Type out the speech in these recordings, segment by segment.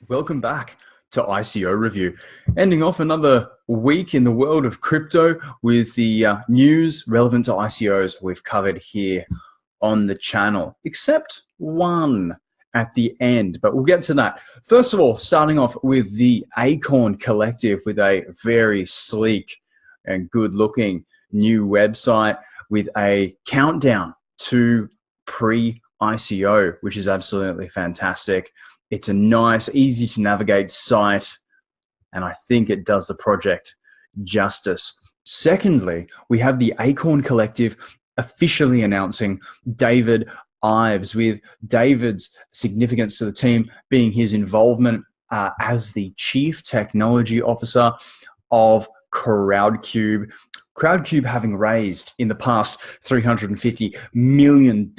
Welcome back to ICO Review. Ending off another week in the world of crypto with the news relevant to ICOs we've covered here on the channel, except one at the end, but we'll get to that. First of all, starting off with the Acorn Collective with a very sleek and good looking new website with a countdown to Pre ICO, which is absolutely fantastic. It's a nice, easy to navigate site, and I think it does the project justice. Secondly, we have the Acorn Collective officially announcing David Ives, with David's significance to the team being his involvement as the Chief Technology Officer of Crowdcube. Crowdcube having raised in the past $350 million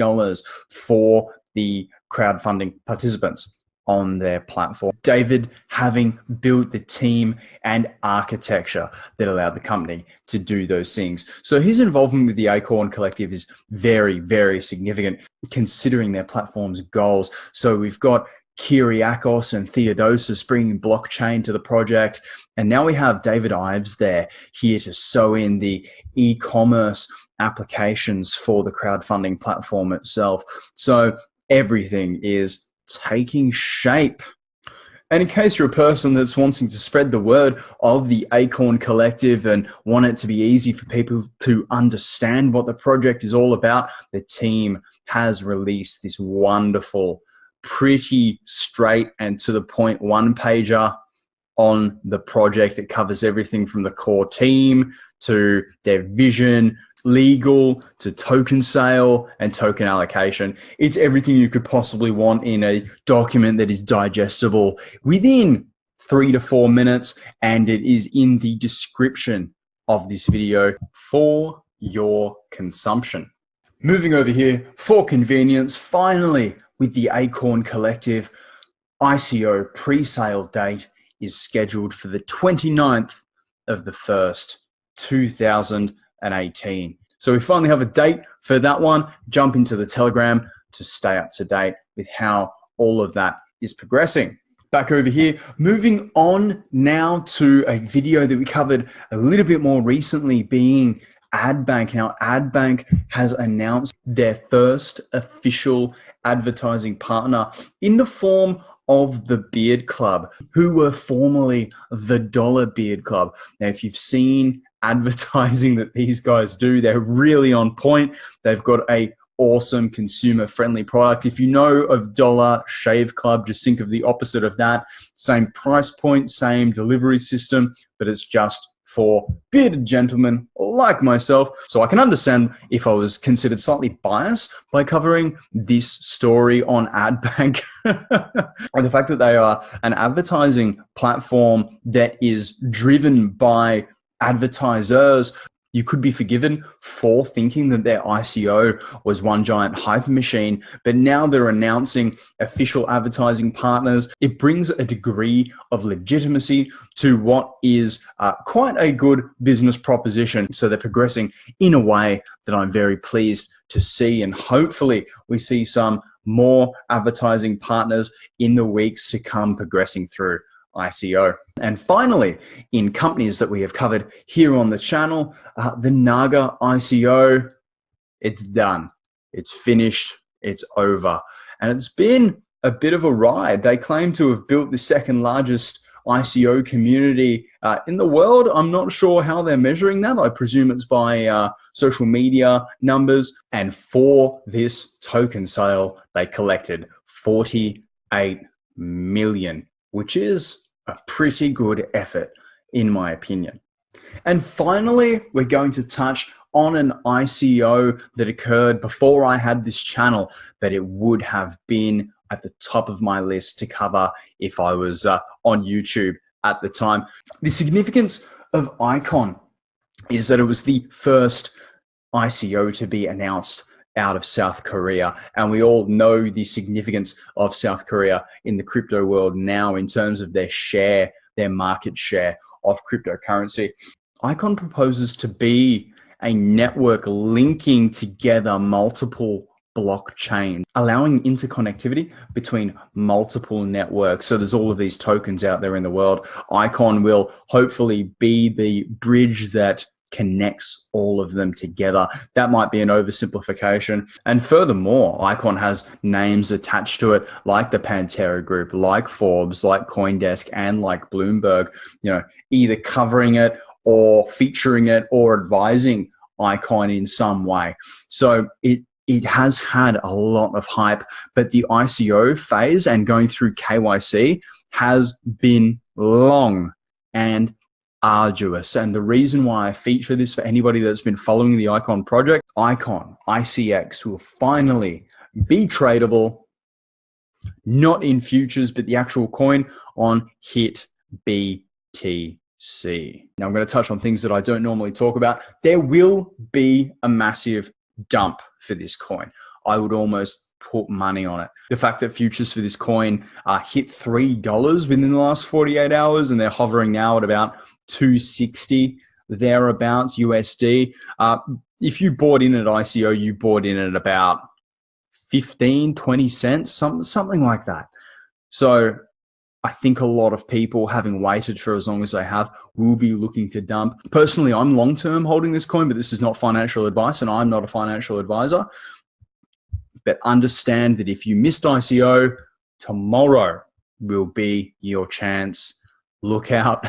for the crowdfunding participants on their platform. David having built the team and architecture that allowed the company to do those things. So his involvement with the Acorn Collective is very, very significant considering their platform's goals. So we've got Kyriakos and Theodosis bringing blockchain to the project. And now we have David Ives there here to sew in the e-commerce applications for the crowdfunding platform itself. So everything is taking shape. And in case you're a person that's wanting to spread the word of the Acorn Collective and want it to be easy for people to understand what the project is all about, the team has released this wonderful, pretty straight and to the point one-pager on the project. It covers everything from the core team to their vision, legal to token sale and token allocation. It's everything you could possibly want in a document that is digestible within 3 to 4 minutes, and it is in the description of this video for your consumption. Moving over here for convenience, finally with the Acorn Collective, ICO pre-sale date is scheduled for the 29th of the 1st, 2018. So we finally have a date for that one. Jump into the Telegram to stay up to date with how all of that is progressing. Back over here, moving on now to a video that we covered a little bit more recently, being Adbank. Now, Adbank has announced their first official advertising partner in the form of the Beard Club, who were formerly the Dollar Beard Club. Now, if you've seen advertising that these guys do, they're really on point. They've got a awesome consumer-friendly product. If you know of Dollar Shave Club, just think of the opposite of that. Same price point, same delivery system, but it's just for bearded gentlemen like myself. So I can understand if I was considered slightly biased by covering this story on Adbank. Or the fact that they are an advertising platform that is driven by advertisers. You could be forgiven for thinking that their ICO was one giant hype machine, but now they're announcing official advertising partners. It brings a degree of legitimacy to what is quite a good business proposition. So they're progressing in a way that I'm very pleased to see, and hopefully we see some more advertising partners in the weeks to come progressing through ICO. And finally, in companies that we have covered here on the channel, the Naga ICO, it's done. It's finished. It's over. And it's been a bit of a ride. They claim to have built the second largest ICO community in the world. I'm not sure how they're measuring that. I presume it's by social media numbers. And for this token sale, they collected 48 million, which is a pretty good effort, in my opinion. And finally, we're going to touch on an ICO that occurred before I had this channel, but it would have been at the top of my list to cover if I was on YouTube at the time. The significance of Icon is that it was the first ICO to be announced out of South Korea. And we all know the significance of South Korea in the crypto world now in terms of their share, their market share of cryptocurrency. Icon proposes to be a network linking together multiple blockchain, allowing interconnectivity between multiple networks. So there's all of these tokens out there in the world. Icon will hopefully be the bridge that connects all of them together. That might be an oversimplification. And furthermore, Icon has names attached to it like the Pantera Group, like Forbes, like CoinDesk, and like Bloomberg, either covering it or featuring it or advising Icon in some way. So it has had a lot of hype, but the ICO phase and going through KYC has been long and arduous. And the reason why I feature this for anybody that's been following the Icon project, Icon ICX will finally be tradable, not in futures, but the actual coin on HIT BTC. Now I'm going to touch on things that I don't normally talk about. There will be a massive dump for this coin. I would almost put money on it. The fact that futures for this coin hit $3 within the last 48 hours and they're hovering now at about 260 thereabouts USD. If you bought in at ICO, you bought in at about 15, 20 cents, something like that. So I think a lot of people, having waited for as long as they have, will be looking to dump. Personally, I'm long-term holding this coin, but this is not financial advice and I'm not a financial advisor. But understand that if you missed ICO, tomorrow will be your chance. Look out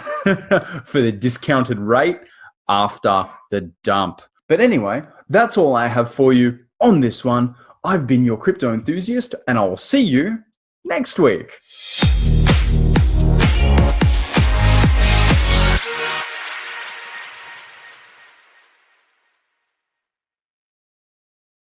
for the discounted rate after the dump. But anyway, that's all I have for you on this one. I've been your crypto enthusiast, and I will see you next week.